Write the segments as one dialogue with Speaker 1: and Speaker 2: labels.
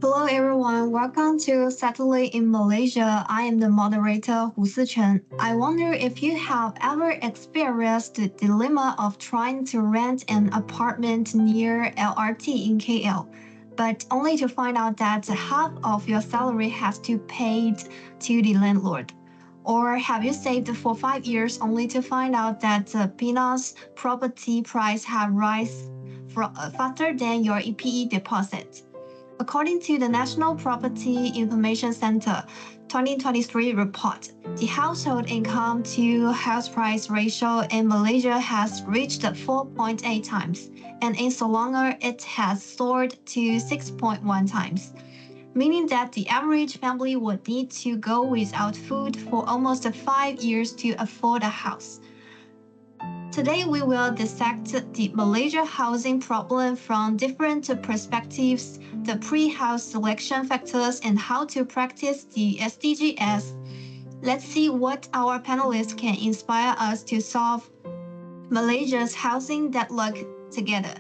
Speaker 1: Hello everyone, welcome to Satellite in Malaysia. I am the moderator Hu Sichen. I wonder if you have ever experienced the dilemma of trying to rent an apartment near LRT in KL, but only to find out that half of your salary has to be paid to the landlord. Or have you saved for 5 years only to find out that Pina's property price have rise faster than your EPE deposit? According to the National Property Information Center 2023 report, the household income to house price ratio in Malaysia has reached 4.8 times, and in Selangor it has soared to 6.1 times, meaning that the average family would need to go without food for almost 5 years to afford a house. Today, we will dissect the Malaysia housing problem from different perspectives, the pre-house selection factors, and how to practice the SDGs. Let's see what our panelists can inspire us to solve Malaysia's housing deadlock together.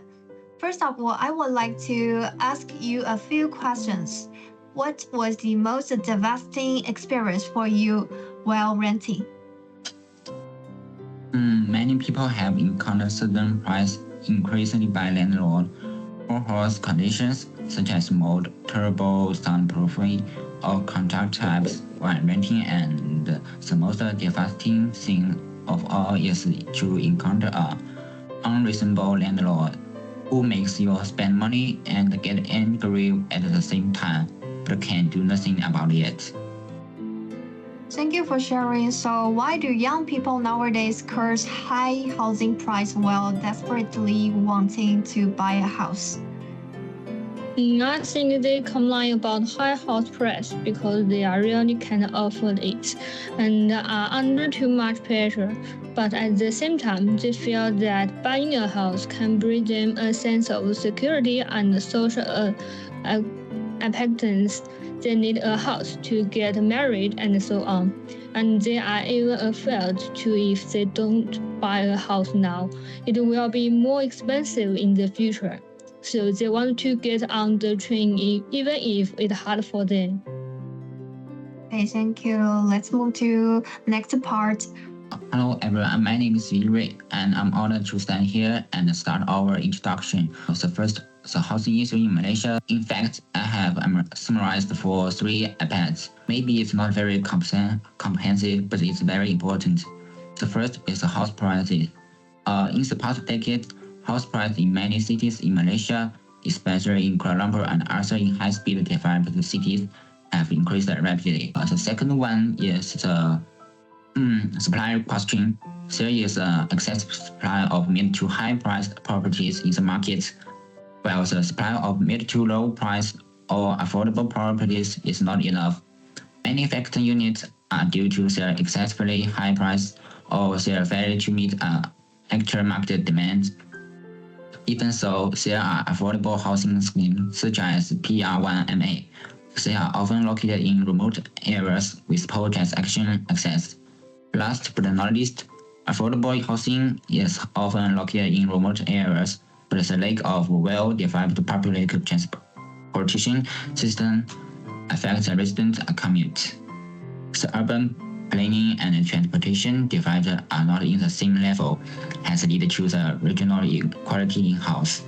Speaker 1: First of all, I would like to ask you a few questions. What was the most devastating experience for you while renting?
Speaker 2: Many people have encountered sudden price increases by landlord or house conditions such as mold, terrible soundproofing, or contract types while renting, and the most devastating thing of all is to encounter an unreasonable landlord who makes you spend money and get angry at the same time, but can do nothing about it.
Speaker 1: Thank you for sharing. So, why do young people nowadays curse high housing price while desperately wanting to buy a house?
Speaker 3: I think they complain about high house price because they really can't afford it and are under too much pressure. But at the same time, they feel that buying a house can bring them a sense of security and social acceptance. They need a house to get married and so on. And they are even afraid to if they don't buy a house now, it will be more expensive in the future. So they want to get on the train even if it's hard for them.
Speaker 1: Okay, thank you. Let's move to next part.
Speaker 2: Hello everyone, my name is Yuri, and I'm honored to stand here and start our introduction. The housing issue in Malaysia. In fact, I have summarized for 3 aspects. Maybe it's not very comprehensive, but it's very important. The first is the house prices. In the past decade, house prices in many cities in Malaysia, especially in Kuala Lumpur and also in high-speed developed cities, have increased rapidly. The second one is the supply question. There is an excessive supply of mid to high-priced properties in the market, while the supply of mid to low-priced or affordable properties is not enough. Manufactured units are due to their excessively high price or their failure to meet actual market demand. Even so, there are affordable housing schemes such as PR1MA. They are often located in remote areas with poor transaction access. Last but not least, affordable housing is often located in remote areas, but the lack of well-developed public transportation system affects the resident commute. The urban planning and transportation divides are not in the same level, has led to the regional inequality in-house.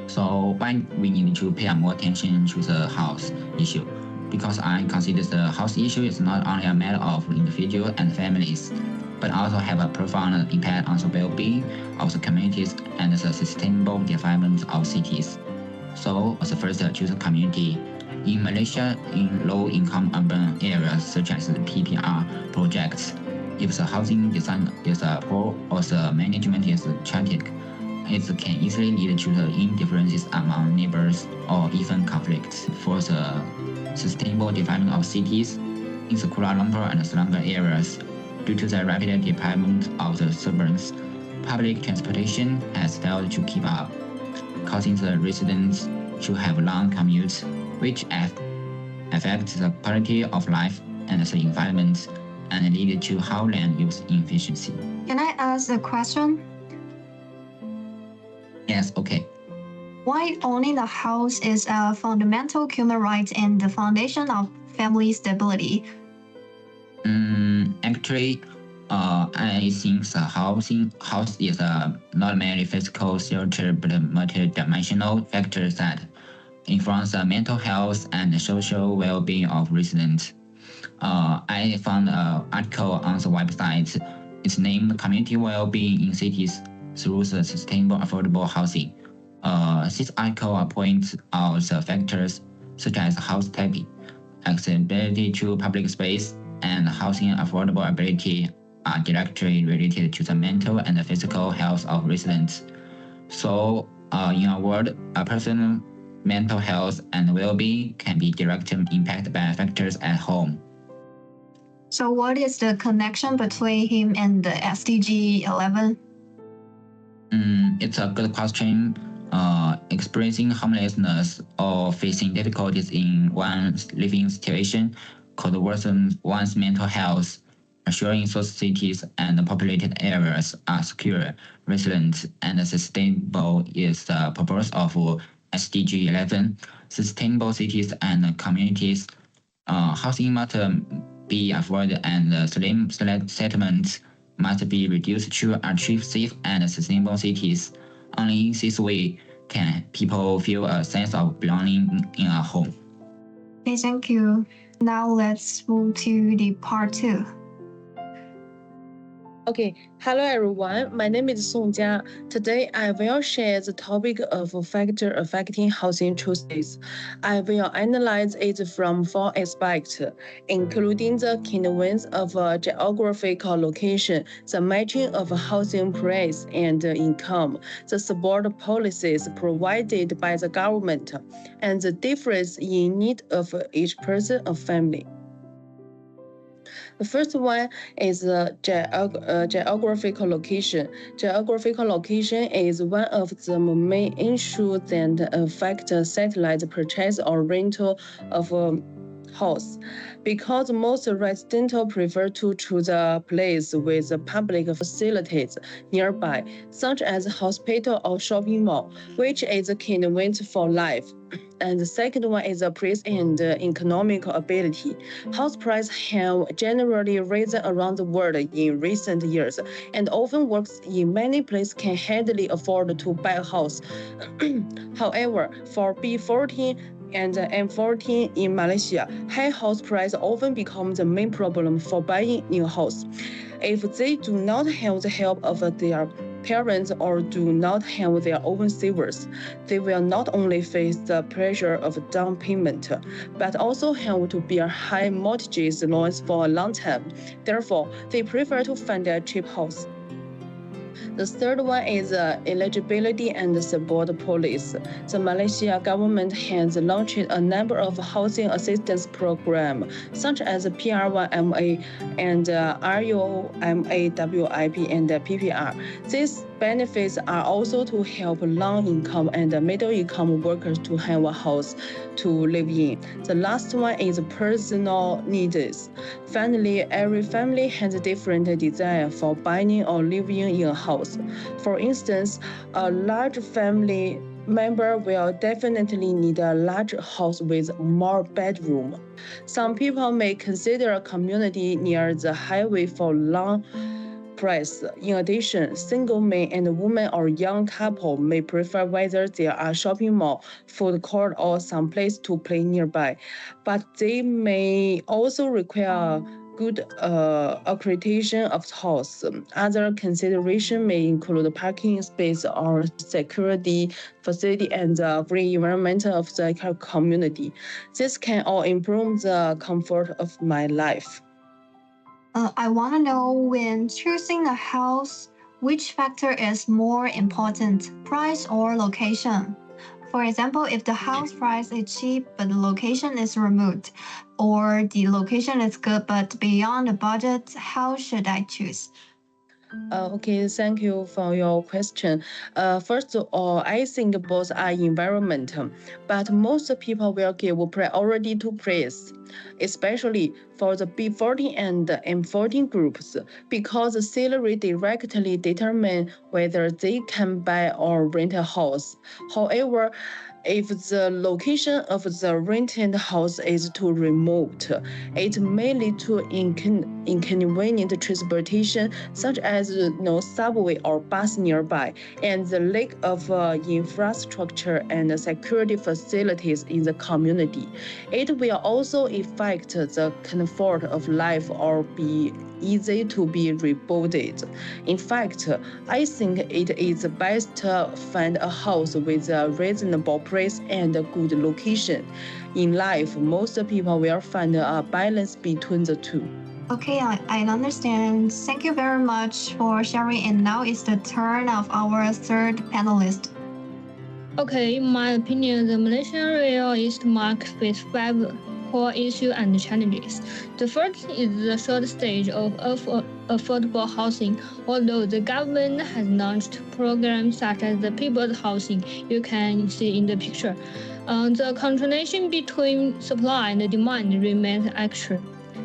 Speaker 2: So why we need to pay more attention to the house issue? Because I consider the house issue is not only a matter of individuals and families, but also have a profound impact on the well-being of the communities and the sustainable development of cities. So, the first, choose a community. In Malaysia, in low-income urban areas such as the PPR projects, if the housing design is poor or the management is chaotic, it can easily lead to the indifferences among neighbors or even conflicts. For the sustainable development of cities, in the Kuala Lumpur and Selangor areas, due to the rapid development of the suburbs, public transportation has failed to keep up, causing the residents to have long commutes, which affects the quality of life and the environment and lead to high land use inefficiency.
Speaker 1: Can I ask a question?
Speaker 2: Yes, okay.
Speaker 1: Why owning a house is a fundamental human right and the foundation of family stability.
Speaker 2: Actually, I think the house is not merely physical shelter, but a multidimensional factor that influence the mental health and social well-being of residents. I found an article on the website. It's named "Community Well-being in Cities Through the Sustainable Affordable Housing." This article points out the factors such as house type, accessibility to public space, and housing affordability are directly related to the mental and physical health of residents. So, in a word, a person's mental health and well-being can be directly impacted by factors at home.
Speaker 1: So, what is the connection between him and the SDG 11?
Speaker 2: It's a good question. Experiencing homelessness or facing difficulties in one's living situation could worsen one's mental health. Assuring cities and populated areas are secure, resilient, and sustainable is the purpose of SDG 11. Sustainable cities and communities. Housing must be affordable and slim settlements must be reduced to achieve safe and sustainable cities. Only in this way can people feel a sense of belonging in a home.
Speaker 1: Okay, thank you. Now let's move to the part 2.
Speaker 4: Okay, hello everyone. My name is Song Jia. Today I will share the topic of factors affecting housing choices. I will analyze it from 4 aspects, including the influence of geographical location, the matching of housing price and income, the support policies provided by the government, and the difference in need of each person or family. The first one is geographical location. Geographical location is one of the main issues that affect satellite purchase or rental of a house, because most residents prefer to choose a place with public facilities nearby, such as hospital or shopping mall, which is convenient for life. And the second one is the price and economic ability. House prices have generally risen around the world in recent years, and often workers in many places can hardly afford to buy a house. However, for B14 and M14 in Malaysia, high house price often become the main problem for buying new house. If they do not have the help of their parents or do not have their own savers, they will not only face the pressure of down payment, but also have to bear high mortgage loans for a long time. Therefore, they prefer to find a cheap house. The third one is eligibility and support policy. The Malaysia government has launched a number of housing assistance programs, such as PR1MA and RUMAWIP and PPR. These benefits are also to help low-income and middle-income workers to have a house to live in. The last one is personal needs. Finally, every family has a different desire for buying or living in a house. For instance, a large family member will definitely need a large house with more bedrooms. Some people may consider a community near the highway for long price. In addition, single men and women or young couple may prefer whether there are shopping mall, food court, or some place to play nearby. But they may also require good accreditation of the house. Other consideration may include parking space or security facility and the green environment of the community. This can all improve the comfort of my life.
Speaker 1: I want to know, when choosing a house, which factor is more important, price or location? For example, if the house price is cheap but the location is remote, or the location is good but beyond the budget, how should I choose?
Speaker 4: Okay, thank you for your question. First of all, I think both are environmental, but most people will give priority to praise, especially for the B14 and M14 groups, because the salary directly determine whether they can buy or rent a house. However, if the location of the rented house is too remote, it may lead to inconvenient transportation, such as no subway or bus nearby, and the lack of infrastructure and security facilities in the community. It will also affect the comfort of life or be easy to be rebuilt. In fact, I think it is best to find a house with a reasonable price and a good location. In life, most people will find a balance between the two.
Speaker 1: Okay, I understand. Thank you very much for sharing. And now it's the turn of our third panelist.
Speaker 3: Okay, in my opinion, the Malaysian real estate market faces 5 core issues and challenges. The first is the short stage of affordable housing. Although the government has launched programs such as the People's Housing, you can see in the picture, the contradiction between supply and demand remains actual.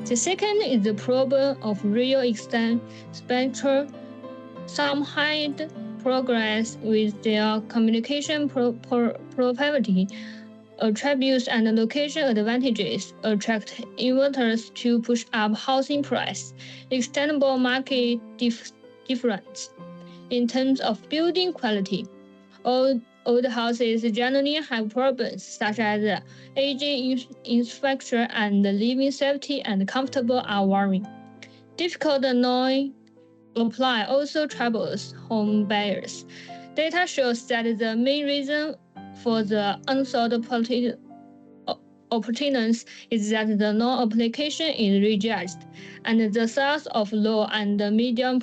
Speaker 3: The second is the problem of real expenditure. Some hide progress with their communication propriety. Attributes and location advantages attract investors to push up housing price. Extendable market difference in terms of building quality. Old houses generally have problems such as aging infrastructure and living safety and comfortable are worrying. Difficult noise supply also troubles home buyers. Data shows that the main reason for the unsold opportunities is that the loan application is rejected, and the sales of low and medium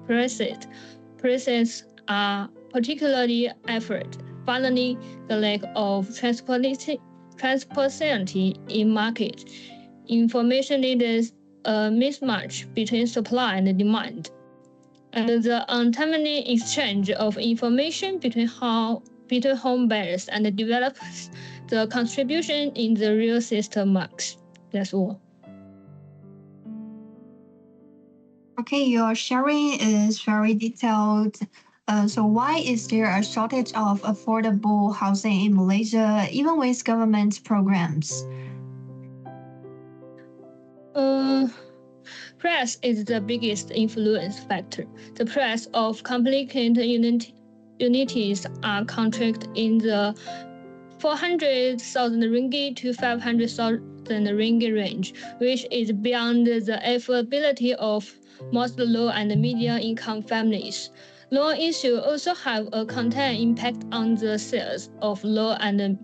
Speaker 3: prices are particularly effort. Finally, the lack of transparency in market information leads a mismatch between supply and demand, and the untimely exchange of information between home buyers and developers, the contribution in the real estate market. That's all.
Speaker 1: Okay, your sharing is very detailed. So why is there a shortage of affordable housing in Malaysia, even with government programs?
Speaker 3: Price is the biggest influence factor. The price of complicated unities are contracted in the 400,000 ringgit to 500,000 ringgit range, which is beyond the affordability of most low and medium income families. Loan issues also have a content impact on the sales of low and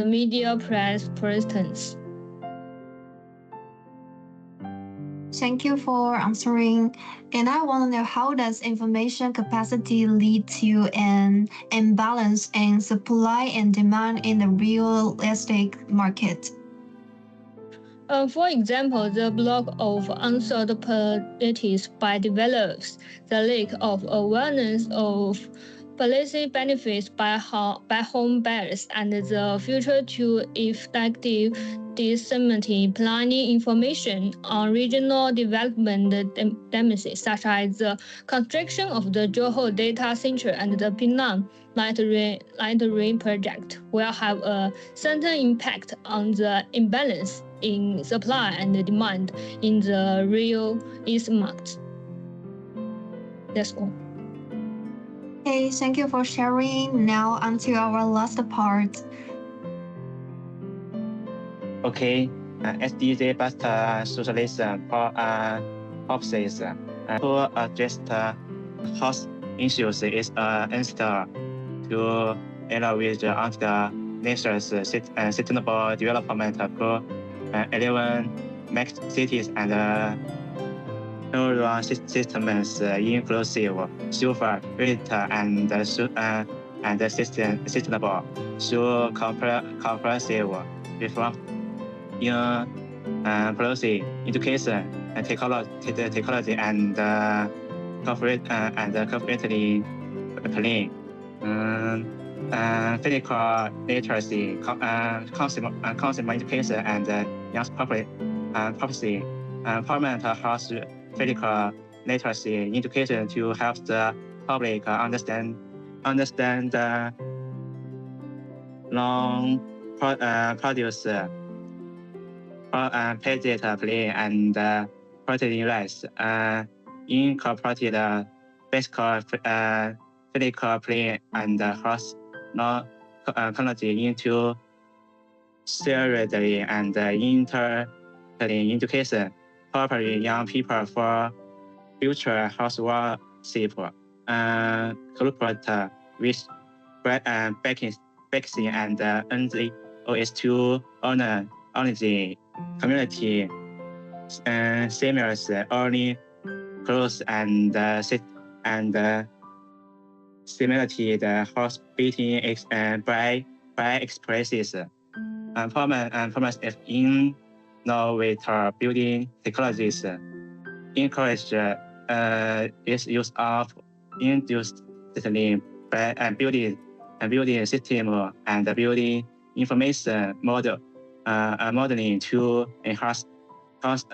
Speaker 3: medium price persons.
Speaker 1: Thank you for answering. And I want to know, how does information capacity lead to an imbalance in supply and demand in the real estate market?
Speaker 3: For example, the block of unsold properties by developers, the lack of awareness of policy benefits by home buyers, and the future to effective disseminating planning information on regional development demands, such as the construction of the Johor Data Center and the Penang Light Rail project, will have a certain impact on the imbalance in supply and demand in the real estate market. That's all.
Speaker 1: Okay, thank you for sharing. Now onto our last part.
Speaker 5: Okay, SDG best socialism policies to address house issues is answer to elevate on the nation's sustainable development for 11 make cities and urban systems inclusive, safer, greater, and sustainable through comprehensive reform in policy, education, technology, and cooperatively playing. Physical literacy, consumer education, and young policy. Parliament has physical literacy education to help the public understand long produce pages play and protein rights. Incorporated basic physical play and cross technology into seriously and internally education, preparing young people for future housework, corporate with vaccine and NGOs to honor the community, seniors, early growth and similarity the horse beating by expresses performance of innovator building technologies encourage its use of industrially building system and building information modeling to enhance cost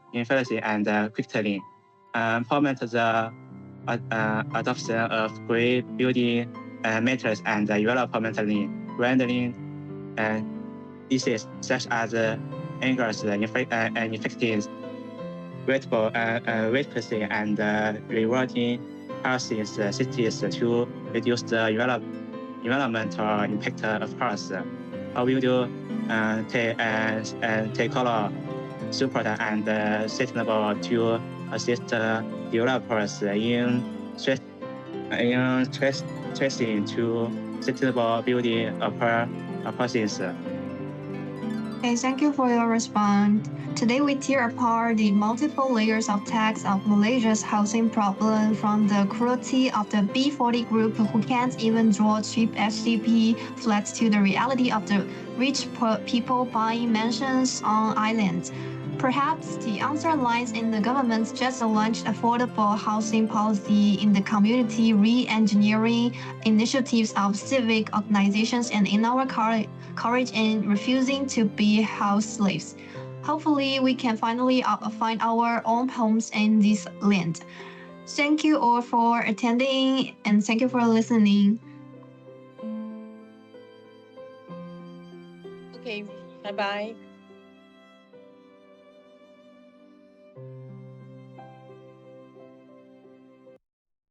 Speaker 5: efficiency and quickly promote the adoption of great building methods and developmentally rendering diseases such as angers, infected, weight and rewarding houses cities to reduce the environmental impact of health. How will you take color support and sustainable to assist developers in stressing to sustainable building process?
Speaker 1: Okay, thank you for your response. Today we tear apart the multiple layers of tax of Malaysia's housing problem, from the cruelty of the B40 group who can't even draw cheap HDB flats to the reality of the rich people buying mansions on islands. Perhaps the answer lies in the government's just launched affordable housing policy, in the community re-engineering initiatives of civic organizations, and in our courage in refusing to be house slaves. Hopefully, we can finally find our own homes in this land. Thank you all for attending, and thank you for listening.
Speaker 4: Okay, bye-bye.